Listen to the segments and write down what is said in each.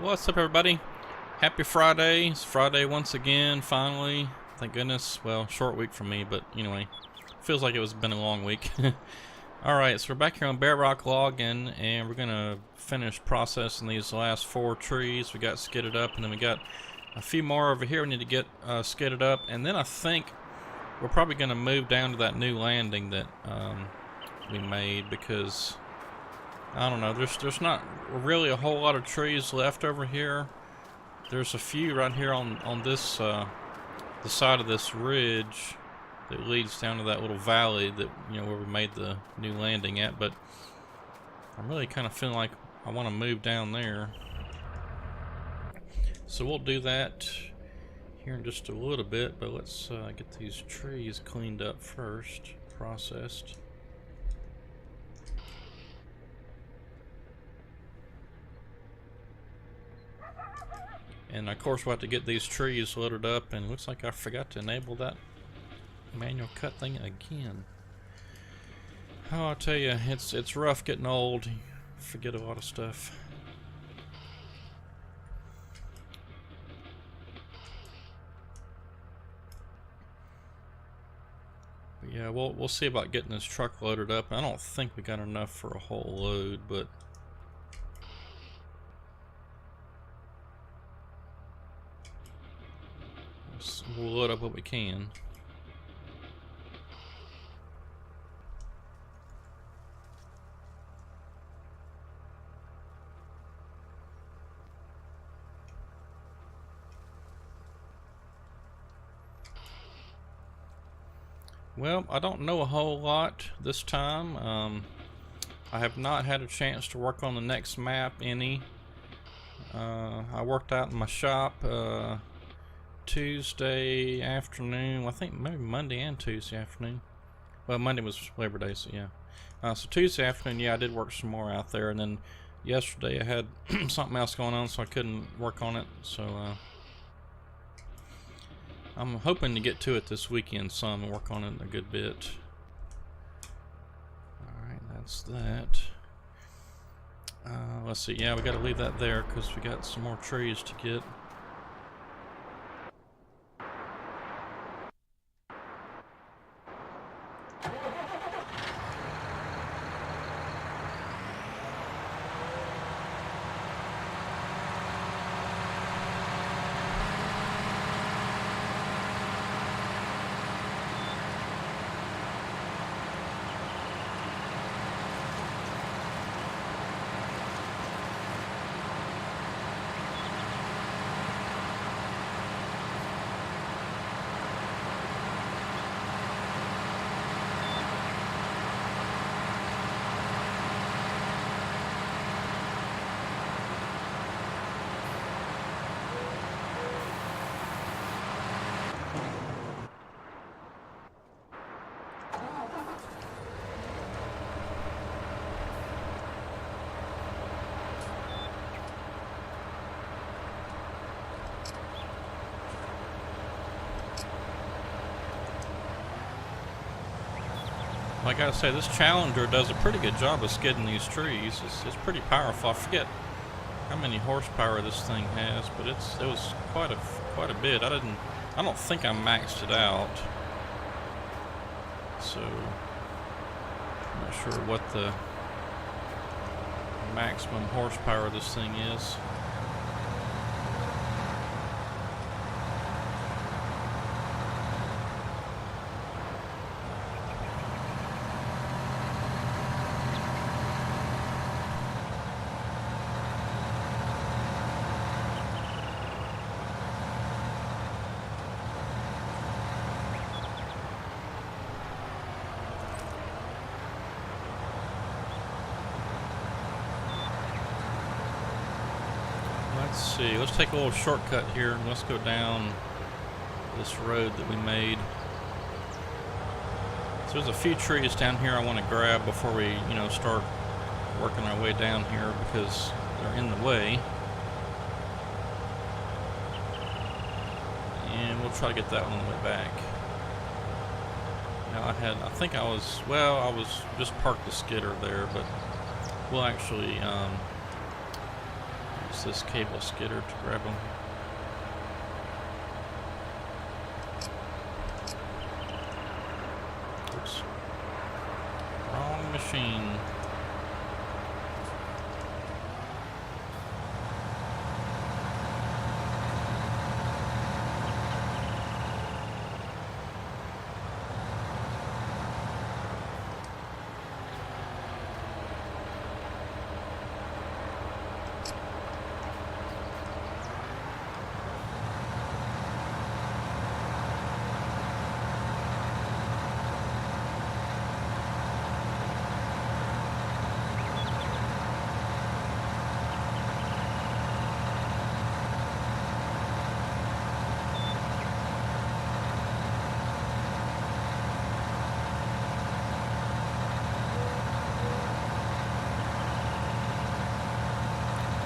What's up, everybody? Happy Friday. It's Friday once again, finally. Thank goodness. Well, short week for me, but anyway, feels like it's been a long week. Alright, so we're back here on Bear Rock logging, and we're gonna finish processing these last 4 trees. We got skidded up, and then we got a few more over here we need to get skidded up, and then I think we're probably gonna move down to that new landing that we made, because I don't know, there's not really a whole lot of trees left over here. There's a few right here on this the side of this ridge that leads down to that little valley that, you know, where we made the new landing at, but I'm really kind of feeling like I want to move down there. So we'll do that here in just a little bit, but let's get these trees cleaned up first, processed. And of course we'll have to get these trees loaded up, and it looks like I forgot to enable that manual cut thing again. Oh, I'll tell you, it's rough getting old. You forget a lot of stuff. But yeah, we'll see about getting this truck loaded up. I don't think we got enough for a whole load, but we'll load up what we can. Well, I don't know a whole lot this time. I have not had a chance to work on the next map any. I worked out in my shop Tuesday afternoon. Well, I think maybe Monday and Tuesday afternoon. Well, Monday was Labor Day, so yeah. So Tuesday afternoon, yeah, I did work some more out there, and then yesterday I had something else going on, so I couldn't work on it. So I'm hoping to get to it this weekend some and work on it a good bit. Alright, that's that. Let's see, yeah, we gotta leave that there because we got some more trees to get. I gotta say, this Challenger does a pretty good job of skidding these trees. It's pretty powerful. I forget how many horsepower this thing has, but it was quite a bit. I don't think I maxed it out, so I'm not sure what the maximum horsepower of this thing is. Let's see, let's take a little shortcut here and let's go down this road that we made. So there's a few trees down here I want to grab before we, you know, start working our way down here because they're in the way. And we'll try to get that one on the way back. Now I think I was just parked the skidder there, but we'll actually Use this cable skidder to grab them. Oops. Wrong machine.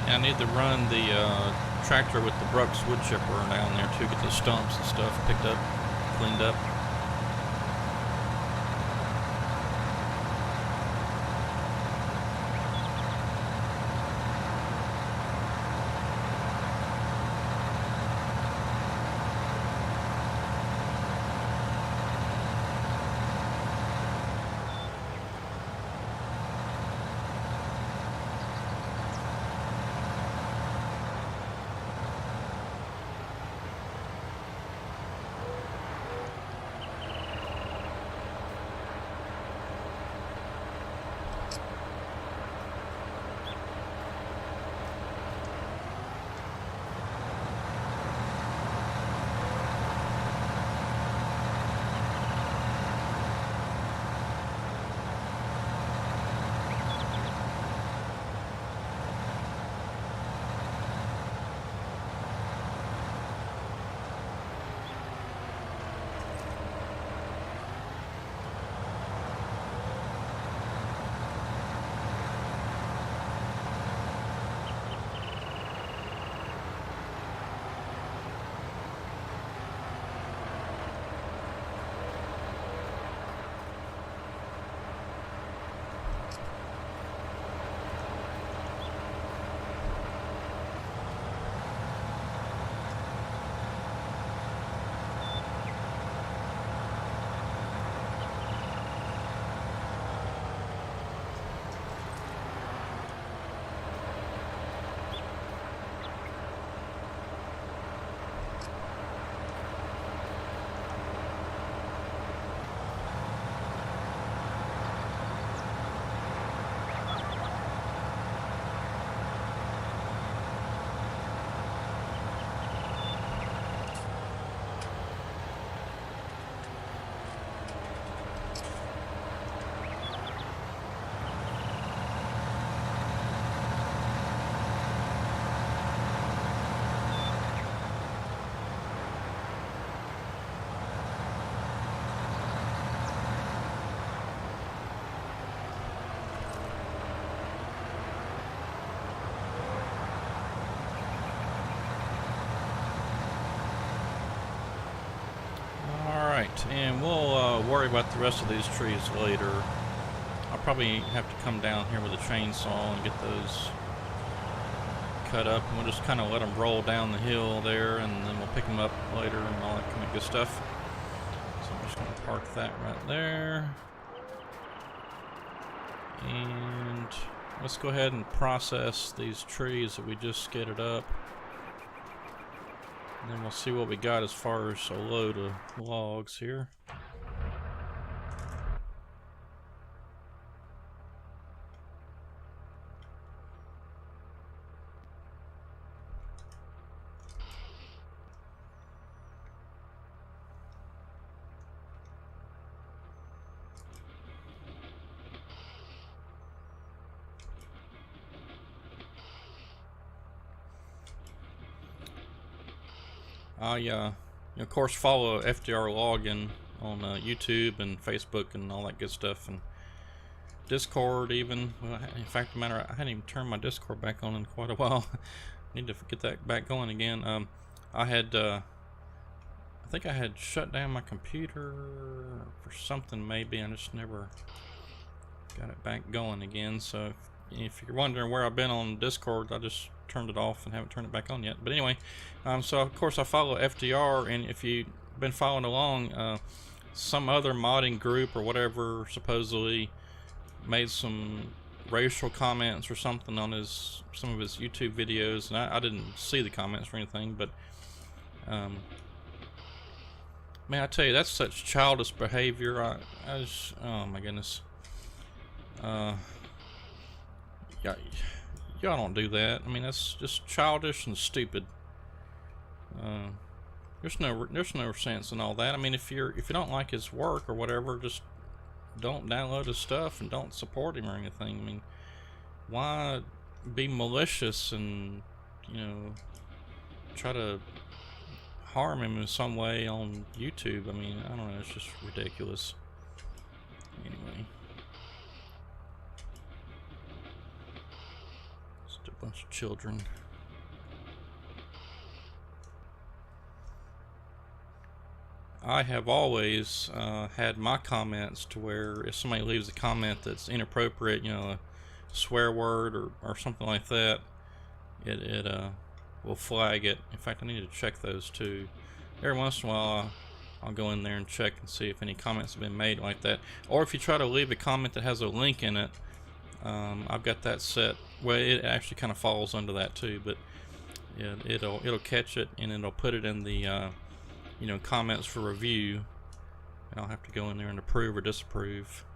I need to run the tractor with the Brooks wood chipper down there to get the stumps and stuff picked up, cleaned up. And we'll worry about the rest of these trees later. I'll probably have to come down here with a chainsaw and get those cut up, and we'll just kind of let them roll down the hill there, and then we'll pick them up later and all that kind of good stuff. So I'm just going to park that right there. And let's go ahead and process these trees that we just skidded up. And then we'll see what we got as far as a load of logs here. I, of course, follow FDR Logging on YouTube and Facebook and all that good stuff, and Discord even. Well, in fact, I hadn't even turned my Discord back on in quite a while. Need to get that back going again. I think I had shut down my computer for something maybe. I just never got it back going again. So if you're wondering where I've been on Discord, I just turned it off and haven't turned it back on yet. But anyway, so of course I follow FDR, and if you've been following along, some other modding group or whatever supposedly made some racial comments or something on some of his YouTube videos, and I didn't see the comments or anything, but man, I tell you, that's such childish behavior. I just, oh my goodness. Yeah, y'all don't do that. I mean, that's just childish and stupid. There's no sense in all that. I mean, if you don't like his work or whatever, just don't download his stuff and don't support him or anything. I mean, why be malicious and, you know, try to harm him in some way on YouTube? I mean, I don't know, it's just ridiculous. Anyway, just a bunch of children. I have always had my comments to where if somebody leaves a comment that's inappropriate, you know, a swear word or something like that, it will flag it. In fact, I need to check those too. Every once in a while I'll go in there and check and see if any comments have been made like that. Or if you try to leave a comment that has a link in it, I've got that set. Well, it actually kind of falls under that too, but yeah, it'll catch it and it'll put it in the you know, comments for review, and I'll have to go in there and approve or disapprove.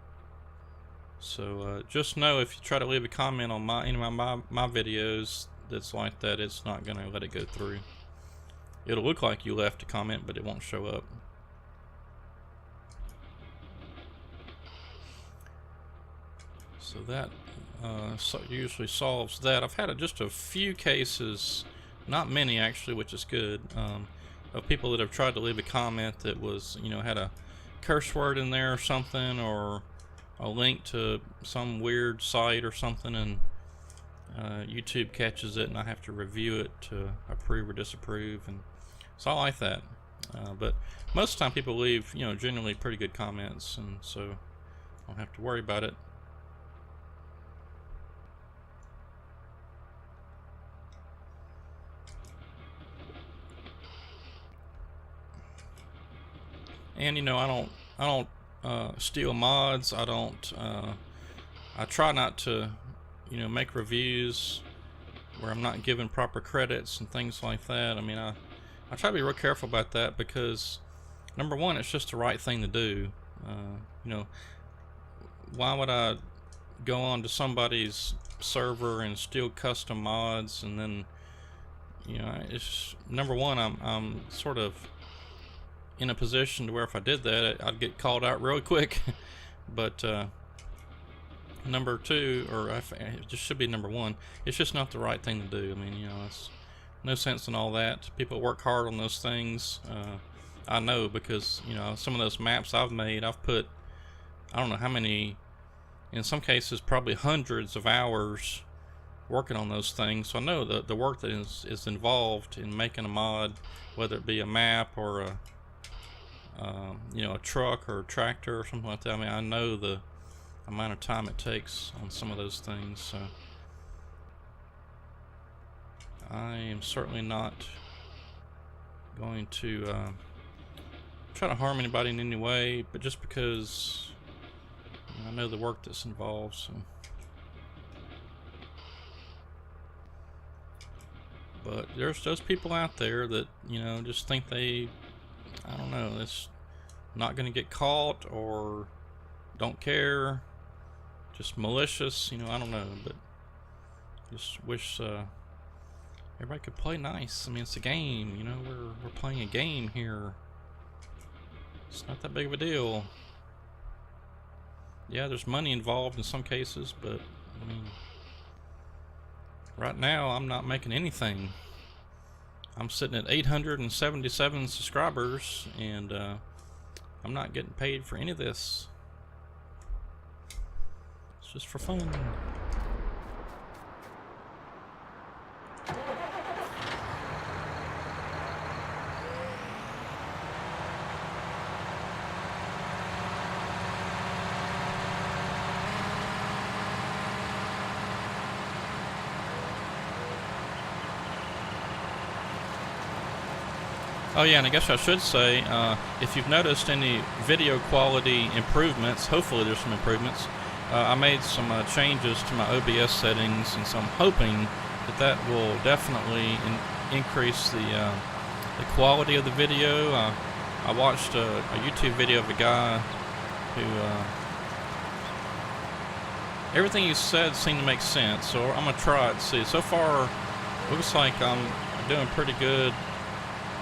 So just know if you try to leave a comment on any of my videos that's like that, it's not gonna let it go through. It'll look like you left a comment, but it won't show up. So that usually solves that. I've had just a few cases, not many actually, which is good, of people that have tried to leave a comment that was, you know, had a curse word in there or something, or a link to some weird site or something, and YouTube catches it and I have to review it to approve or disapprove, and so I like that. But most of the time people leave, you know, generally pretty good comments, and so I don't have to worry about it. And you know, I don't steal mods. I don't. I try not to, you know, make reviews where I'm not given proper credits and things like that. I mean, I try to be real careful about that because, number one, it's just the right thing to do. You know, why would I go on to somebody's server and steal custom mods and then, you know, it's number one, I'm sort of in a position to where if I did that, I'd get called out real quick. But number two, or it just should be number one, it's just not the right thing to do. I mean, you know, it's no sense in all that. People work hard on those things. I know, because, you know, some of those maps I've made, I've put, I don't know how many, in some cases probably hundreds of hours working on those things. So I know the work that is involved in making a mod, whether it be a map or a you know, a truck or a tractor or something like that. I mean, I know the amount of time it takes on some of those things, so I am certainly not going to try to harm anybody in any way, but just because, you know, I know the work that's involved. So, but there's those people out there that, you know, just think they, I don't know, it's not going to get caught or don't care, just malicious, you know, I don't know, but just wish everybody could play nice. I mean, it's a game, you know, we're playing a game here. It's not that big of a deal. Yeah, there's money involved in some cases, but I mean, right now I'm not making anything. I'm sitting at 877 subscribers, and I'm not getting paid for any of this. It's just for fun. Oh yeah, and I guess I should say, if you've noticed any video quality improvements, hopefully there's some improvements. I made some changes to my OBS settings, and so I'm hoping that will definitely increase the quality of the video. I watched a YouTube video of a guy who everything he said seemed to make sense, so I'm gonna try it. See, so far looks like I'm doing pretty good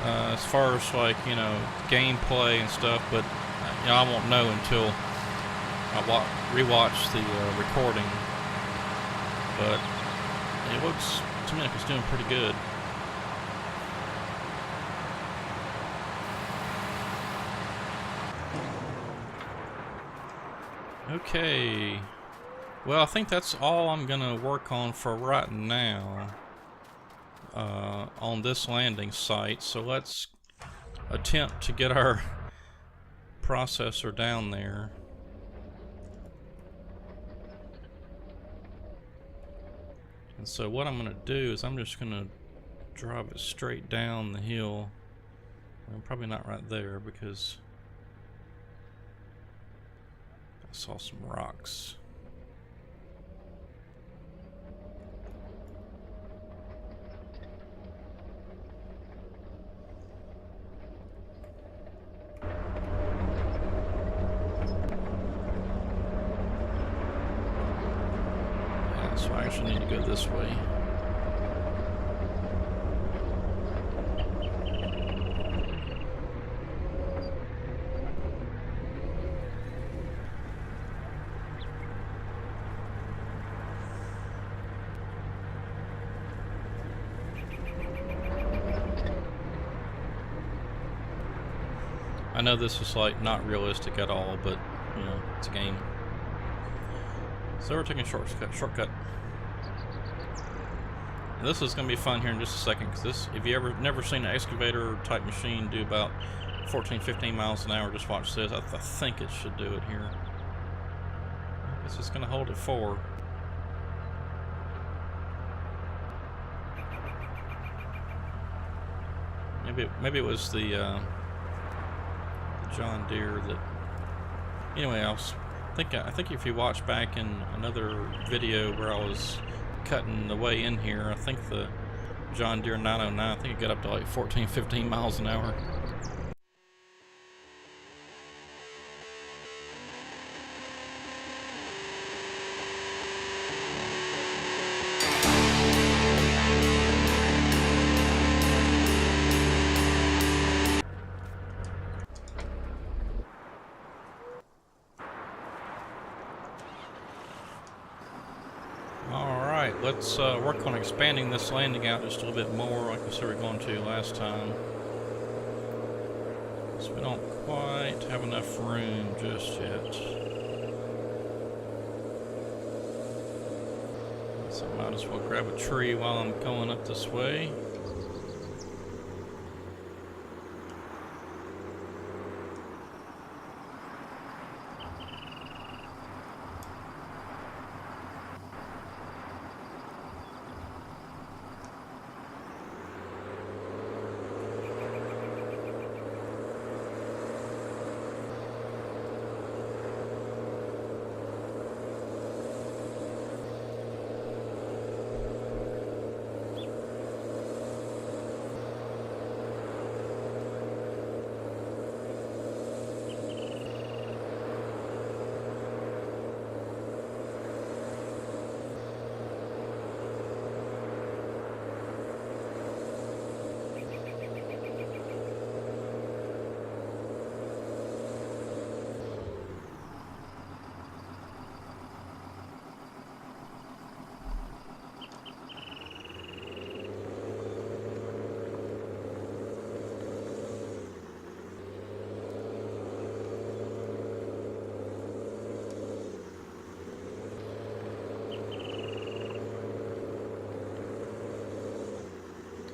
as far as, like, you know, gameplay and stuff, but you know, I won't know until I rewatch the recording. But it looks to me like it's doing pretty good. Okay, well, I think that's all I'm gonna work on for right now on this landing site. So let's attempt to get our processor down there. And so what I'm gonna do is I'm just gonna drive it straight down the hill. Well, probably not right there because I saw some rocks. Yeah, so I actually need to go this way. I know this is like not realistic at all, but you know, it's a game. So we're taking a shortcut. And this is going to be fun here in just a second, because this, if you ever never seen an excavator type machine do about 14-15 miles an hour, just watch this. I think it should do it here. I guess it's going to hold at 4. Maybe it was the John Deere that. Anyway, I think if you watch back in another video where I was cutting the way in here, I think the John Deere 909, I think it got up to like 14-15 miles an hour. Let's work on expanding this landing out just a little bit more, like we said we were going to last time. So we don't quite have enough room just yet. So I might as well grab a tree while I'm going up this way.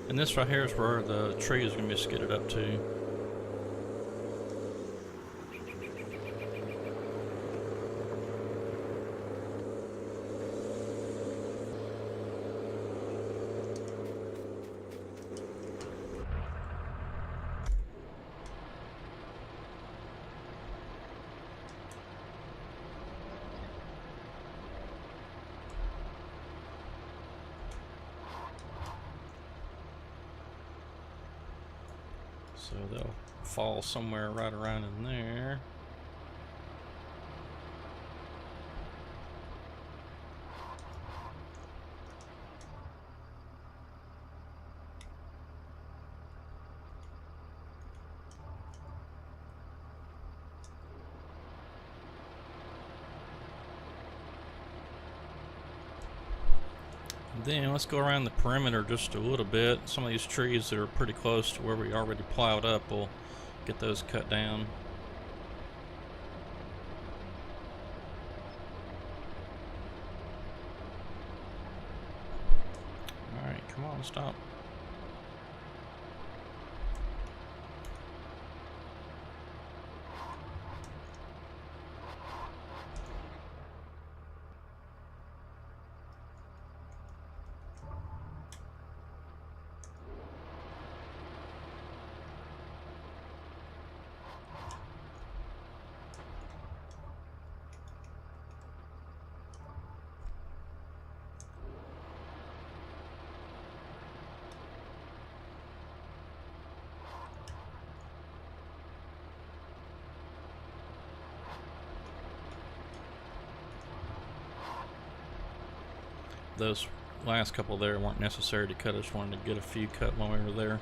And this right here is where the tree is going to be skidded up to. So they'll fall somewhere right around in there. Then let's go around the perimeter just a little bit. Some of these trees that are pretty close to where we already plowed up, we'll get those cut down. Alright, come on, stop. Those last couple there weren't necessary to cut. I just wanted to get a few cut when we were there.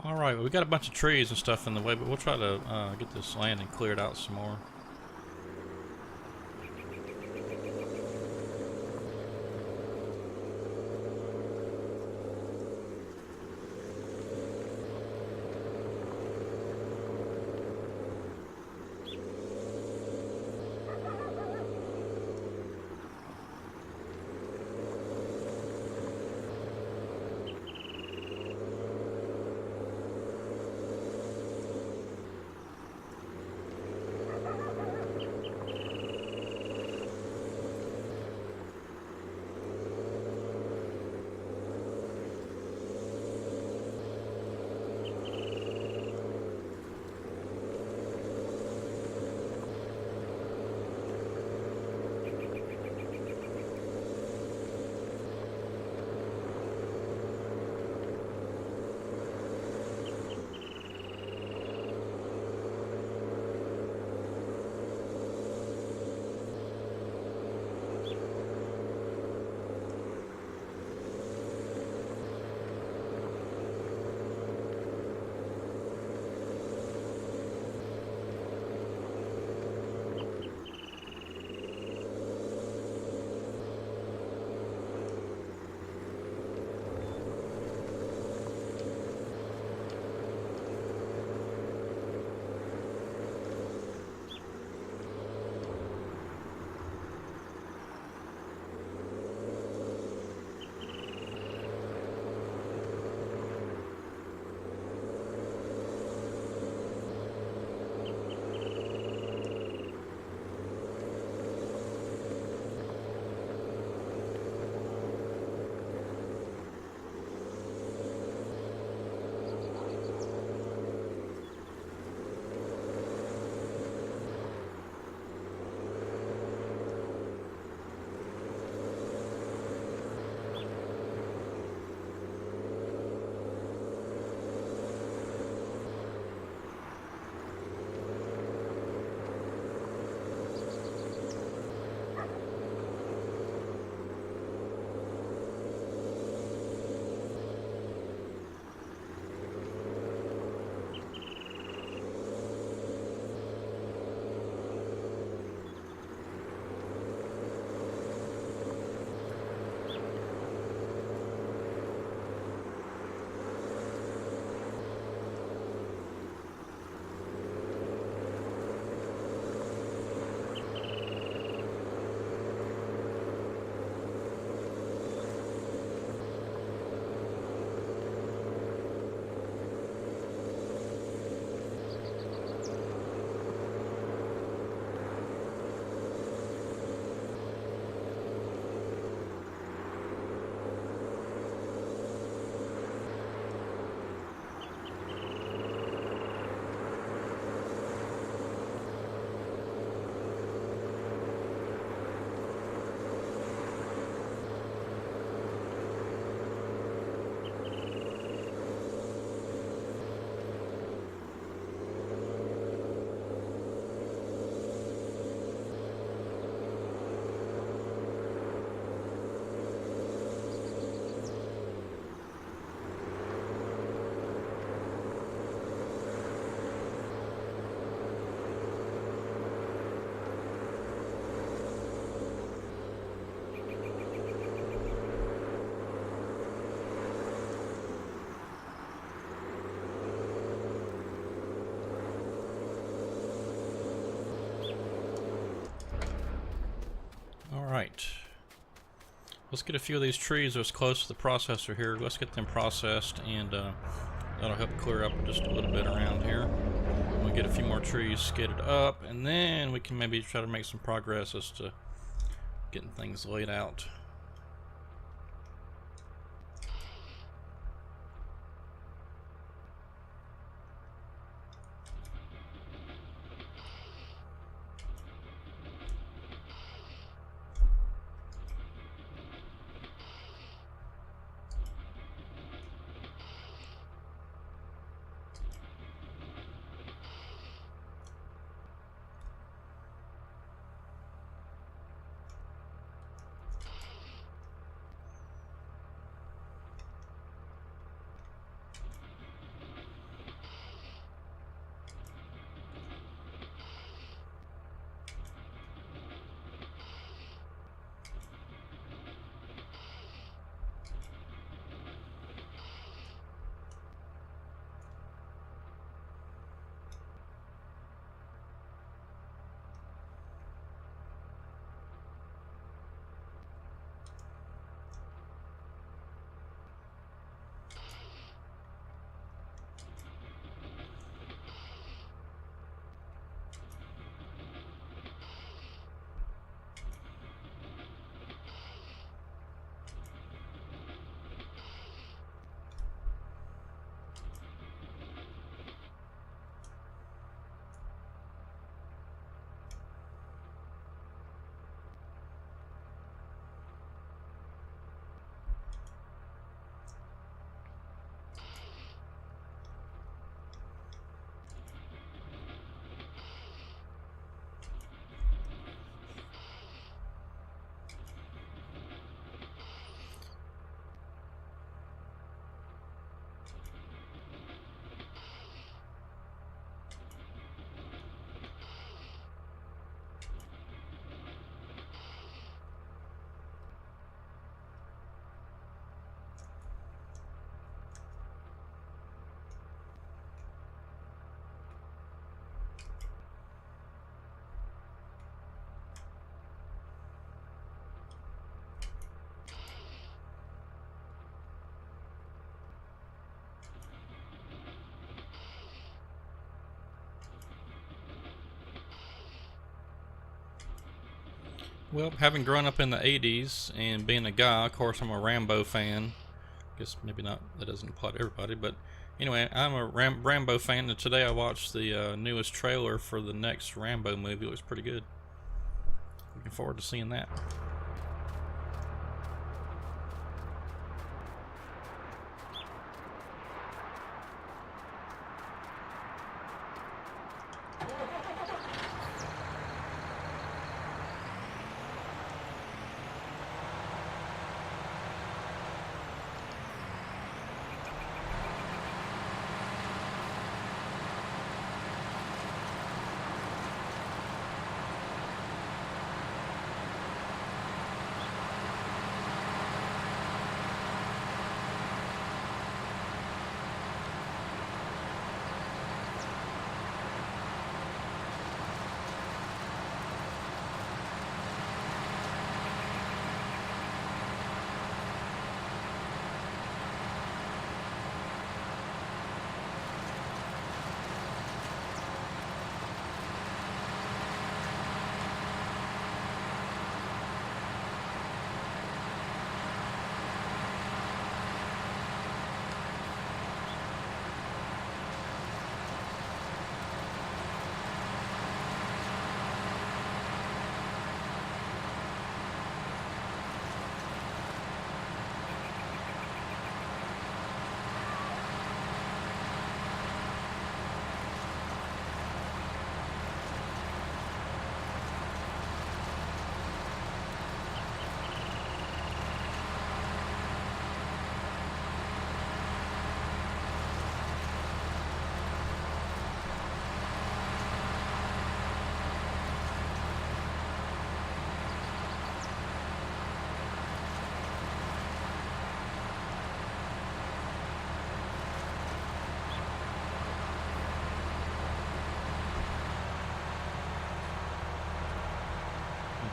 Alright, well, we got a bunch of trees and stuff in the way, but we'll try to get this landing cleared out some more. Alright. Let's get a few of these trees that's close to the processor here. Let's get them processed, and that'll help clear up just a little bit around here. We'll get a few more trees skidded up, and then we can maybe try to make some progress as to getting things laid out. Well, having grown up in the 80s and being a guy, of course, I'm a Rambo fan. I guess maybe not, that doesn't apply to everybody, but anyway, I'm a Rambo fan, and today I watched the newest trailer for the next Rambo movie. It was pretty good. Looking forward to seeing that.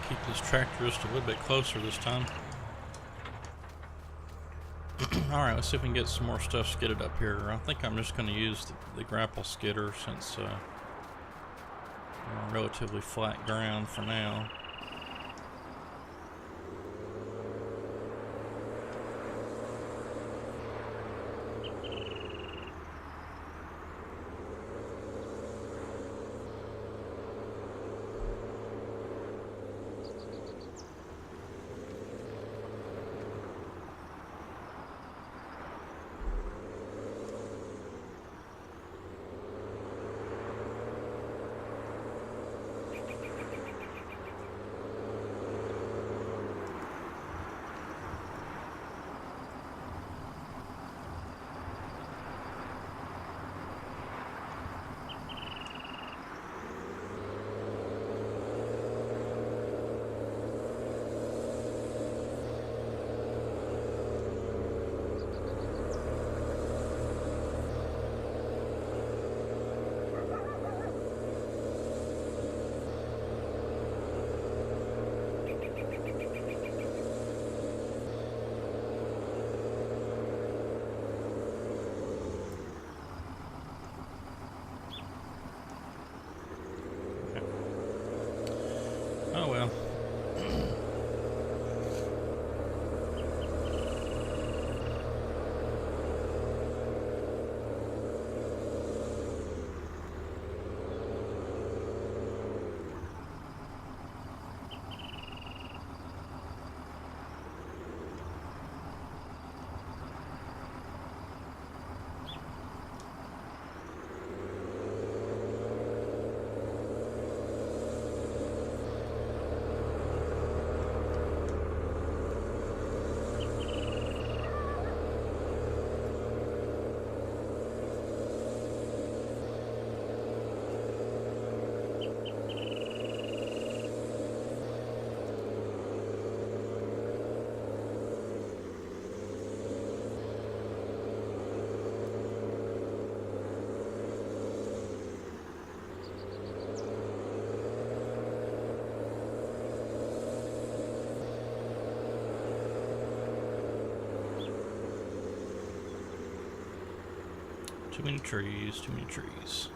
Keep this tractor just a little bit closer this time. Alright, let's see if we can get some more stuff skidded up here. I think I'm just going to use the grapple skidder since we're on relatively flat ground for now. Oh well. Too many trees, too many trees.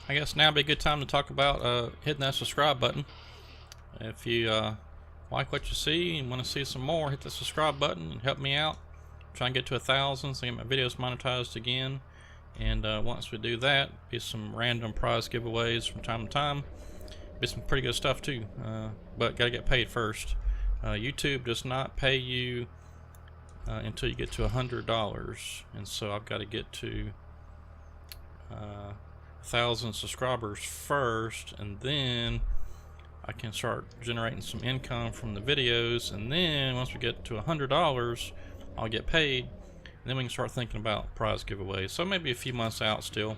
I guess now would be a good time to talk about hitting that subscribe button. If you like what you see and want to see some more, hit the subscribe button and help me out. Try and get to 1,000 so I get my videos monetized again. And once we do that, be some random prize giveaways from time to time. Be some pretty good stuff too, but gotta get paid first. YouTube does not pay you until you get to $100, and so I've got to get to 1,000 subscribers first, and then I can start generating some income from the videos. And then once we get to $100, I'll get paid, and then we can start thinking about prize giveaways. So maybe a few months out still.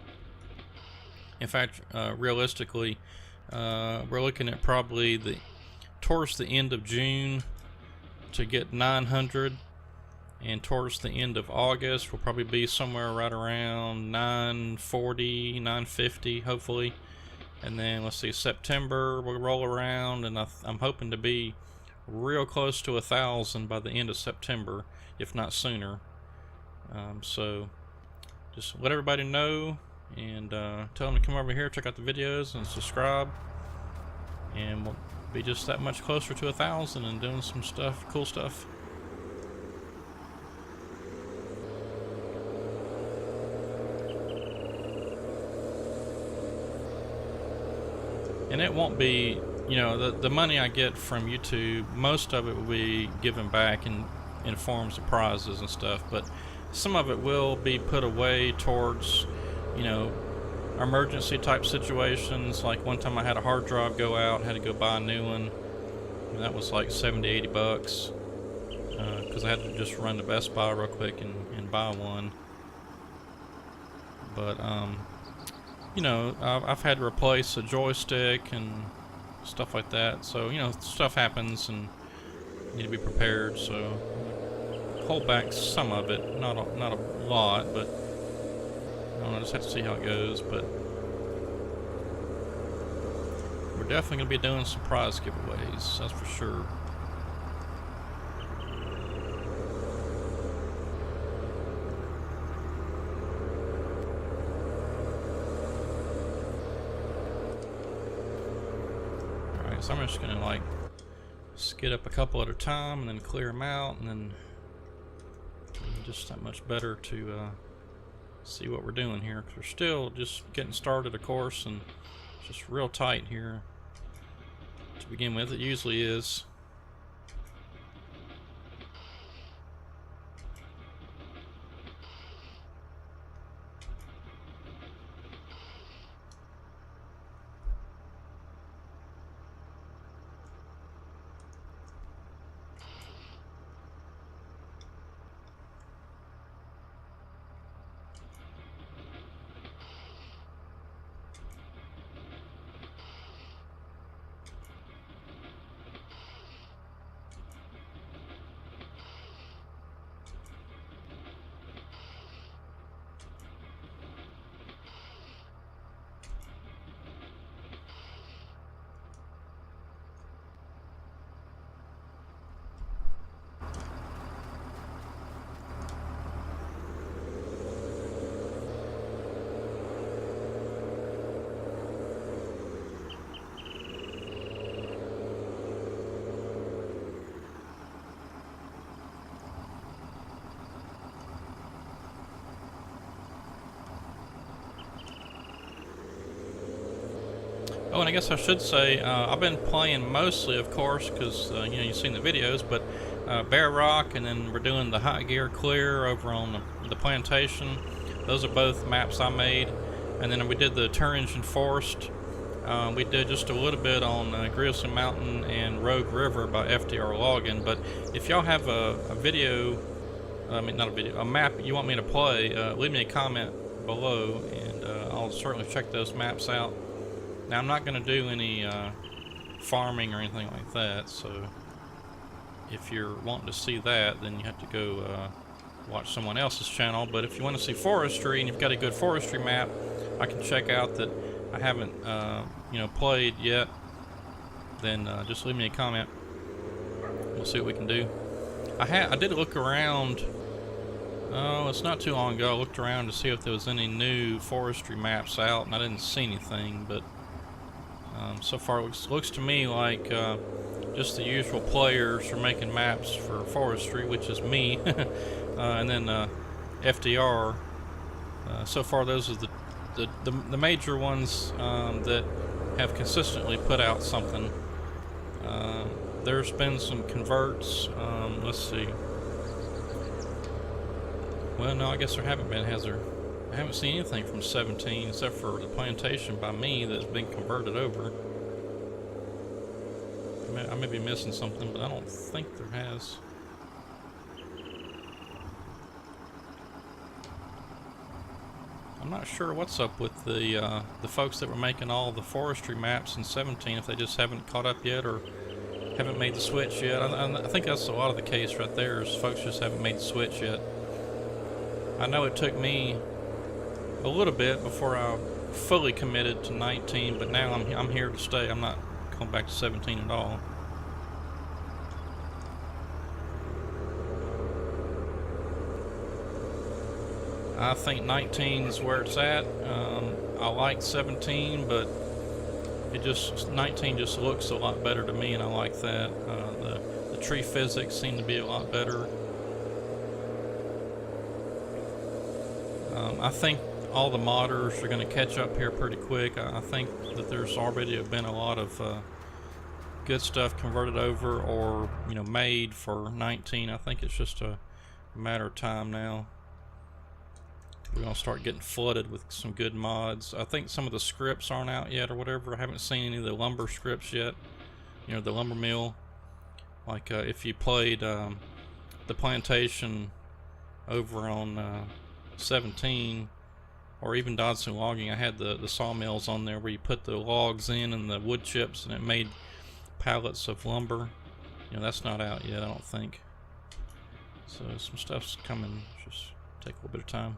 In fact, realistically, we're looking at probably towards the end of June to get 900, and towards the end of August we'll probably be somewhere right around 940, 950 hopefully. And then let's see, September will roll around, and I'm hoping to be real close to 1,000 by the end of September, if not sooner. So just let everybody know, and tell them to come over here, check out the videos, and subscribe, and we'll be just that much closer to 1,000 and doing some stuff, cool stuff. And it won't be, you know, the money I get from YouTube, most of it will be given back in forms of prizes and stuff, but some of it will be put away towards, you know, emergency type situations. Like one time I had a hard drive go out, had to go buy a new one, and that was like 70, 80 bucks, because I had to just run to Best Buy real quick and buy one. But you know, I've had to replace a joystick and stuff like that, so you know, stuff happens and you need to be prepared. So hold back some of it, not a lot, but I don't know, just have to see how it goes. But we're definitely going to be doing some prize giveaways, that's for sure. Alright, so I'm just going to like skid up a couple at a time and then clear them out, and then just that much better to see what we're doing here, because we're still just getting started, of course, and it's just real tight here to begin with. It usually is. Oh, and I guess I should say, I've been playing mostly, of course, because you know, you've seen the videos, but Bear Rock, and then we're doing the Hot Gear Clear over on the plantation. Those are both maps I made. And then we did the Turingen Forest. We did just a little bit on Grizzly Mountain and Rogue River by FDR Logging. But if y'all have a video, I mean not a video, a map you want me to play, leave me a comment below, and I'll certainly check those maps out. Now I'm not going to do any farming or anything like that, so if you're wanting to see that, then you have to go watch someone else's channel. But if you want to see forestry and you've got a good forestry map, I can check out that I haven't you know, played yet, then just leave me a comment. We'll see what we can do. I did look around Oh, it's not too long ago. I looked around to see if there was any new forestry maps out, and I didn't see anything. But so far, it looks to me like just the usual players are making maps for forestry, which is me, and then FDR. So far, those are the major ones that have consistently put out something. There's been some converts. Let's see. Well, no, I guess there haven't been, has there? I haven't seen anything from 17 except for the plantation by me that's been converted over. I may be missing something, but I don't think there has. I'm not sure what's up with the folks that were making all the forestry maps in 17, if they just haven't caught up yet or haven't made the switch yet. I think that's a lot of the case right there, is folks just haven't made the switch yet. I know it took me a little bit before I fully committed to 19, but now I'm here to stay. I'm not going back to 17 at all. I think 19 is where it's at. I like 17, but 19 just looks a lot better to me, and I like that. The tree physics seem to be a lot better. I think all the modders are going to catch up here pretty quick. I think that there's already been a lot of good stuff converted over or made for 19. I think it's just a matter of time now. We're going to start getting flooded with some good mods. I think some of the scripts aren't out yet or whatever. I haven't seen any of the lumber scripts yet. The lumber mill. Like if you played the plantation over on 17, or even Dodson Logging, I had the sawmills on there where you put the logs in and the wood chips and it made pallets of lumber. That's not out yet, I don't think. So some stuff's coming, just take a little bit of time.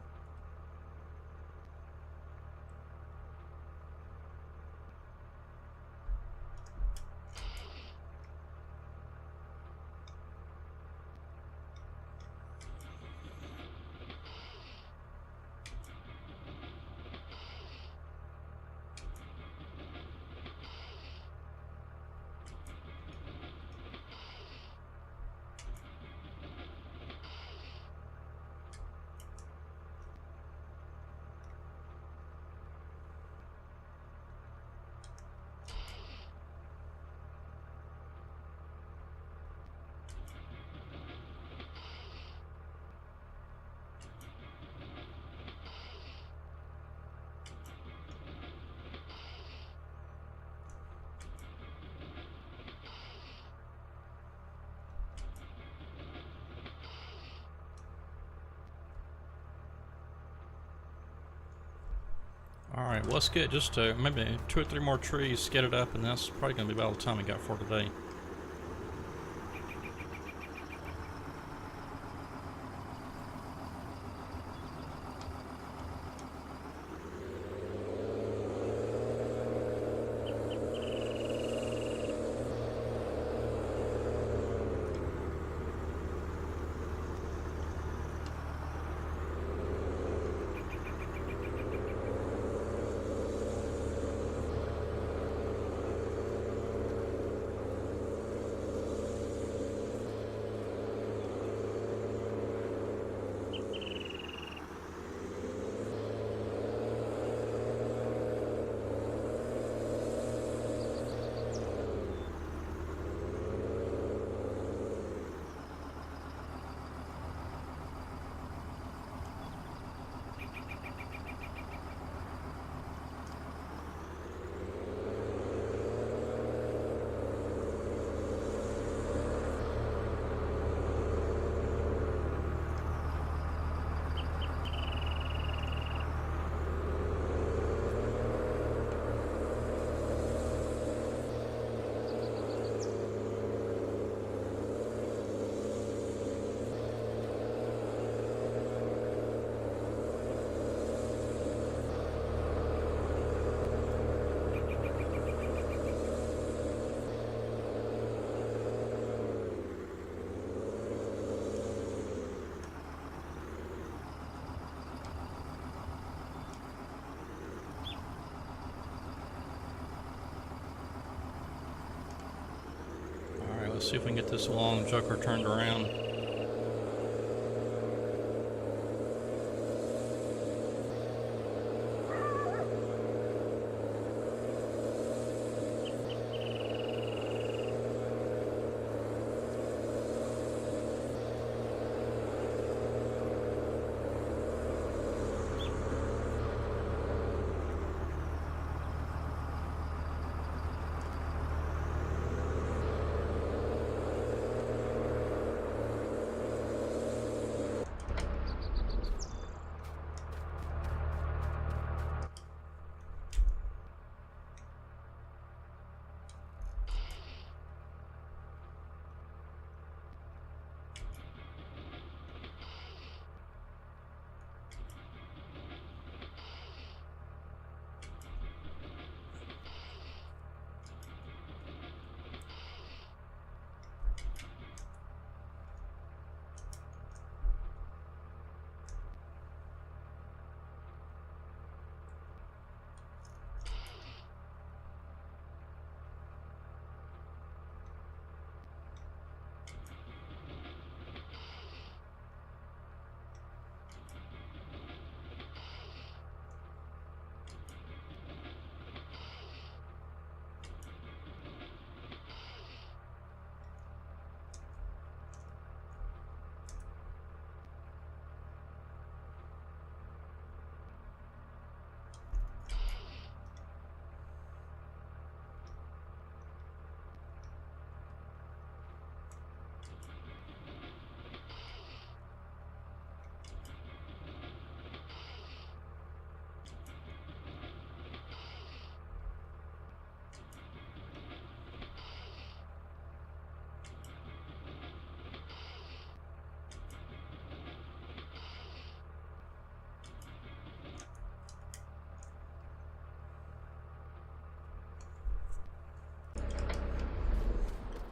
Alright, well, let's get just maybe 2 or 3 more trees skidded up, and that's probably going to be about all the time we got for today. Let's see if we can get this long joker turned around.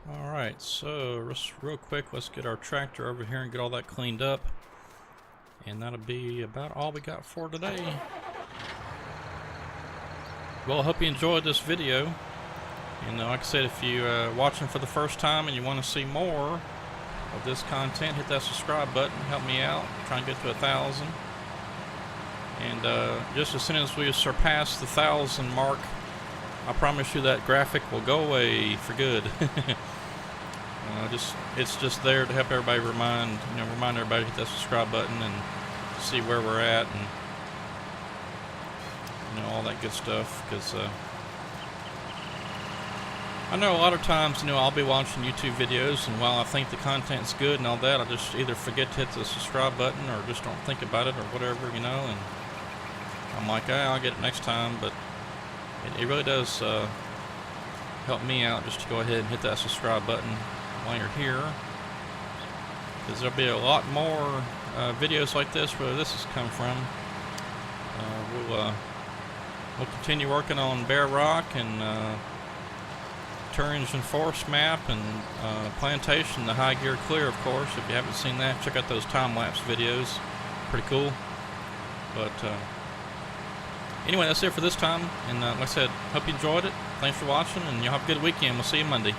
Alright, so just real quick, let's get our tractor over here and get all that cleaned up. And that'll be about all we got for today. Well, I hope you enjoyed this video. And like I said, if you're watching for the first time and you want to see more of this content, hit that subscribe button, help me out, try and get to 1,000. And just as soon as we surpass the 1,000 mark, I promise you that graphic will go away for good. It's just there to help everybody remind everybody to hit that subscribe button and see where we're at and all that good stuff. Because I know a lot of times I'll be watching YouTube videos, and while I think the content's good and all that, I just either forget to hit the subscribe button or just don't think about it or whatever, and I'm like, I'll get it next time. But it really does help me out just to go ahead and hit that subscribe button while you're here, because there'll be a lot more videos like this where this has come from. We'll continue working on Bear Rock and Turingian Forest map and Plantation, the High Gear Clear, of course. If you haven't seen that, check out those time-lapse videos. Pretty cool. But anyway, that's it for this time. And like I said, hope you enjoyed it. Thanks for watching, and y'all have a good weekend. We'll see you Monday.